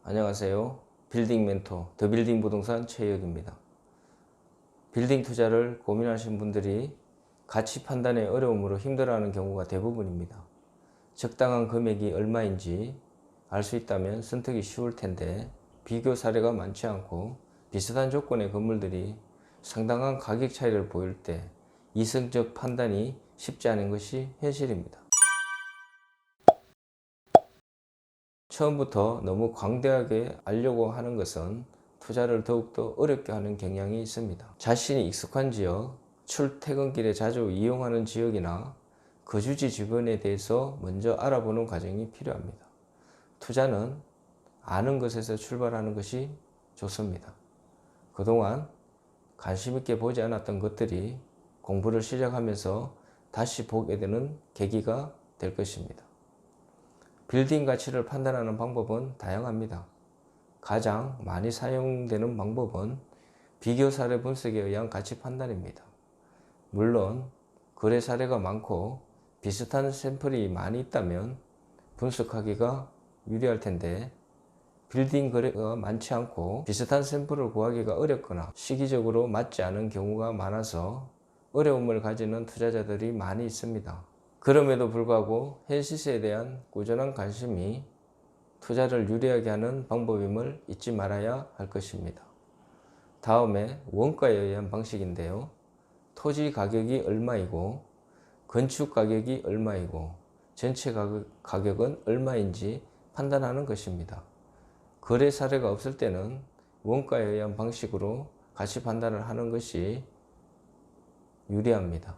안녕하세요. 빌딩 멘토 더빌딩 부동산 최혁입니다. 빌딩 투자를 고민하신 분들이 가치 판단의 어려움으로 힘들어하는 경우가 대부분입니다. 적당한 금액이 얼마인지 알 수 있다면 선택이 쉬울 텐데 비교 사례가 많지 않고 비슷한 조건의 건물들이 상당한 가격 차이를 보일 때 이성적 판단이 쉽지 않은 것이 현실입니다. 처음부터 너무 광대하게 알려고 하는 것은 투자를 더욱더 어렵게 하는 경향이 있습니다. 자신이 익숙한 지역, 출퇴근길에 자주 이용하는 지역이나 거주지 주변에 대해서 먼저 알아보는 과정이 필요합니다. 투자는 아는 것에서 출발하는 것이 좋습니다. 그동안 관심 있게 보지 않았던 것들이 공부를 시작하면서 다시 보게 되는 계기가 될 것입니다. 빌딩 가치를 판단하는 방법은 다양합니다. 가장 많이 사용되는 방법은 비교 사례 분석에 의한 가치 판단입니다. 물론 거래 사례가 많고 비슷한 샘플이 많이 있다면 분석하기가 유리할 텐데 빌딩 거래가 많지 않고 비슷한 샘플을 구하기가 어렵거나 시기적으로 맞지 않은 경우가 많아서 어려움을 가지는 투자자들이 많이 있습니다. 그럼에도 불구하고 현 시세에 대한 꾸준한 관심이 투자를 유리하게 하는 방법임을 잊지 말아야 할 것입니다. 다음에 원가에 의한 방식인데요. 토지 가격이 얼마이고 건축 가격이 얼마이고 전체 가격은 얼마인지 판단하는 것입니다. 거래 사례가 없을 때는 원가에 의한 방식으로 가치 판단을 하는 것이 유리합니다.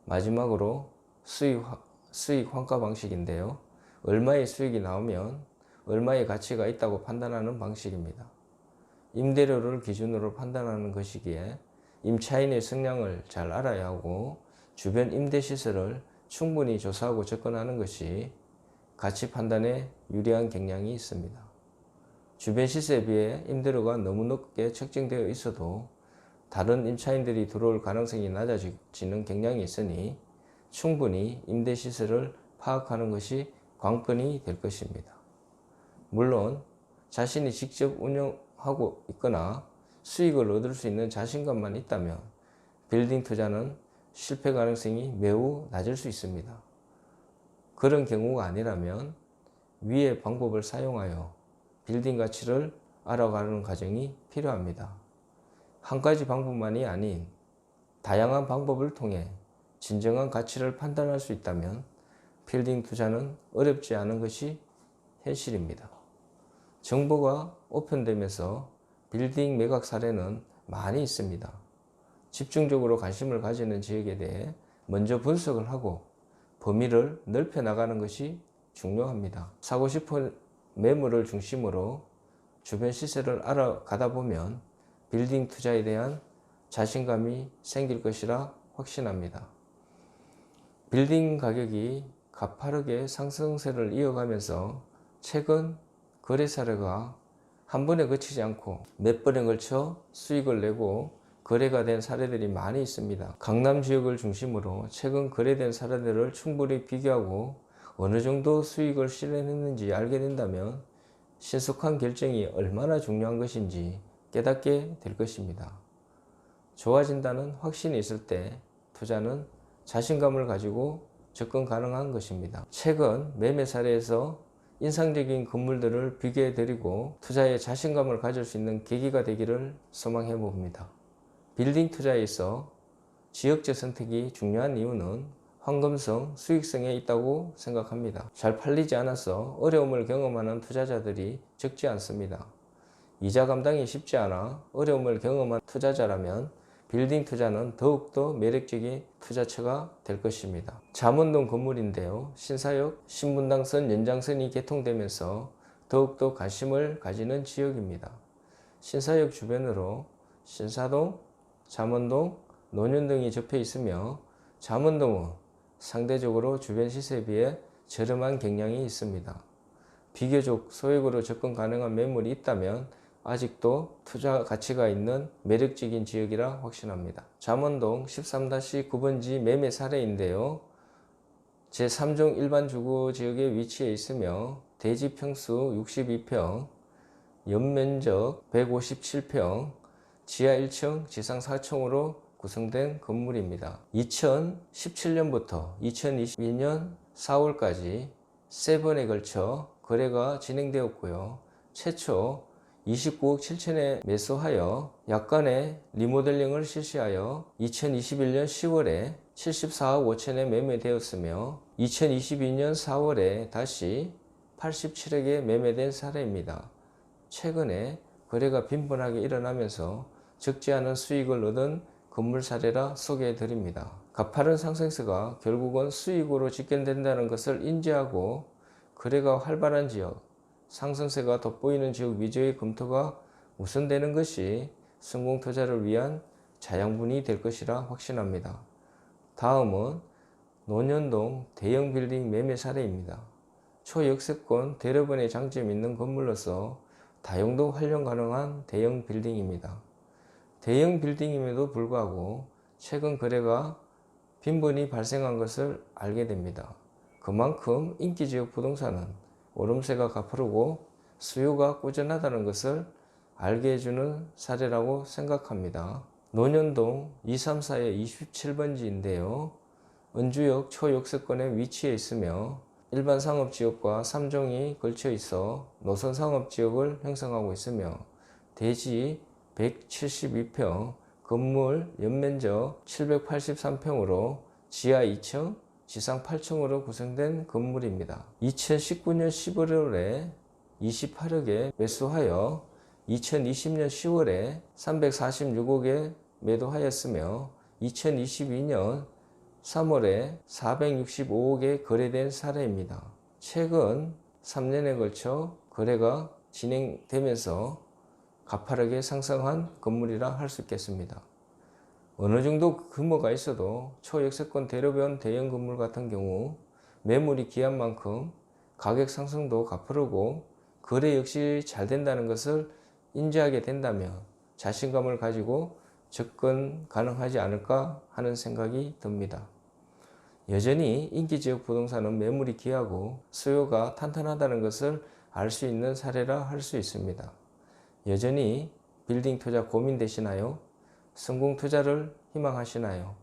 마지막으로 수익 환가 방식인데요. 얼마의 수익이 나오면 얼마의 가치가 있다고 판단하는 방식입니다. 임대료를 기준으로 판단하는 것이기에 임차인의 성향을 잘 알아야 하고 주변 임대시설을 충분히 조사하고 접근하는 것이 가치 판단에 유리한 경향이 있습니다. 주변 시세에 비해 임대료가 너무 높게 책정되어 있어도 다른 임차인들이 들어올 가능성이 낮아지는 경향이 있으니 충분히 임대시설을 파악하는 것이 관건이 될 것입니다. 물론 자신이 직접 운영하고 있거나 수익을 얻을 수 있는 자신감만 있다면 빌딩 투자는 실패 가능성이 매우 낮을 수 있습니다. 그런 경우가 아니라면 위의 방법을 사용하여 빌딩 가치를 알아가는 과정이 필요합니다. 한 가지 방법만이 아닌 다양한 방법을 통해 진정한 가치를 판단할 수 있다면 빌딩 투자는 어렵지 않은 것이 현실입니다. 정보가 오픈되면서 빌딩 매각 사례는 많이 있습니다. 집중적으로 관심을 가지는 지역에 대해 먼저 분석을 하고 범위를 넓혀 나가는 것이 중요합니다. 사고 싶은 매물을 중심으로 주변 시세를 알아가다 보면 빌딩 투자에 대한 자신감이 생길 것이라 확신합니다. 빌딩 가격이 가파르게 상승세를 이어가면서 최근 거래 사례가 한 번에 그치지 않고 몇 번에 걸쳐 수익을 내고 거래가 된 사례들이 많이 있습니다. 강남 지역을 중심으로 최근 거래된 사례들을 충분히 비교하고 어느 정도 수익을 실현했는지 알게 된다면 신속한 결정이 얼마나 중요한 것인지 깨닫게 될 것입니다. 좋아진다는 확신이 있을 때 투자는 자신감을 가지고 접근 가능한 것입니다. 최근 매매 사례에서 인상적인 건물들을 비교해 드리고 투자에 자신감을 가질 수 있는 계기가 되기를 소망해 봅니다. 빌딩 투자에 있어 지역적 선택이 중요한 이유는 황금성, 수익성에 있다고 생각합니다. 잘 팔리지 않아서 어려움을 경험하는 투자자들이 적지 않습니다. 이자 감당이 쉽지 않아 어려움을 경험한 투자자라면 빌딩 투자는 더욱더 매력적인 투자처가 될 것입니다. 잠원동 건물인데요. 신사역 신분당선 연장선이 개통되면서 더욱더 관심을 가지는 지역입니다. 신사역 주변으로 신사동, 잠원동, 논현동이 접해 있으며 잠원동은 상대적으로 주변 시세에 비해 저렴한 경향이 있습니다. 비교적 소액으로 접근 가능한 매물이 있다면 아직도 투자 가치가 있는 매력적인 지역이라 확신합니다. 잠원동 13-9번지 매매 사례인데요. 제3종 일반 주거 지역에 위치해 있으며 대지 평수 62평, 연면적 157평, 지하 1층, 지상 4층으로 구성된 건물입니다. 2017년부터 2022년 4월까지 3번에 걸쳐 거래가 진행되었고요. 최초 29억 7천에 매수하여 약간의 리모델링을 실시하여 2021년 10월에 74억 5천에 매매되었으며 2022년 4월에 다시 87억에 매매된 사례입니다. 최근에 거래가 빈번하게 일어나면서 적지 않은 수익을 얻은 건물 사례라 소개해 드립니다. 가파른 상승세가 결국은 수익으로 직결된다는 것을 인지하고 거래가 활발한 지역, 상승세가 돋보이는 지역 위주의 검토가 우선되는 것이 성공 투자를 위한 자양분이 될 것이라 확신합니다. 다음은 논현동 대형 빌딩 매매 사례입니다. 초역세권 대여번의 장점이 있는 건물로서 다용도 활용 가능한 대형 빌딩입니다. 대형 빌딩임에도 불구하고 최근 거래가 빈번히 발생한 것을 알게 됩니다. 그만큼 인기지역 부동산은 오름세가 가파르고 수요가 꾸준하다는 것을 알게 해주는 사례라고 생각합니다. 논현동 234의 27번지인데요. 은주역 초역세권에 위치해 있으며 일반 상업지역과 3종이 걸쳐 있어 노선 상업지역을 형성하고 있으며 대지 172평, 건물 연면적 783평으로 지하 2층, 지상 8층으로 구성된 건물입니다. 2019년 11월에 28억에 매수하여 2020년 10월에 346억에 매도하였으며 2022년 3월에 465억에 거래된 사례입니다. 최근 3년에 걸쳐 거래가 진행되면서 가파르게 상승한 건물이라 할 수 있겠습니다. 어느 정도 규모가 있어도 초역세권 대로변 대형 건물 같은 경우 매물이 귀한 만큼 가격 상승도 가파르고 거래 역시 잘 된다는 것을 인지하게 된다면 자신감을 가지고 접근 가능하지 않을까 하는 생각이 듭니다. 여전히 인기지역 부동산은 매물이 귀하고 수요가 탄탄하다는 것을 알 수 있는 사례라 할 수 있습니다. 여전히 빌딩 투자 고민되시나요? 성공 투자를 희망하시나요?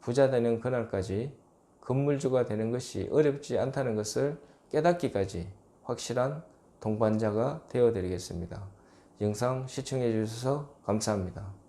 부자 되는 그날까지 건물주가 되는 것이 어렵지 않다는 것을 깨닫기까지 확실한 동반자가 되어 드리겠습니다. 영상 시청해 주셔서 감사합니다.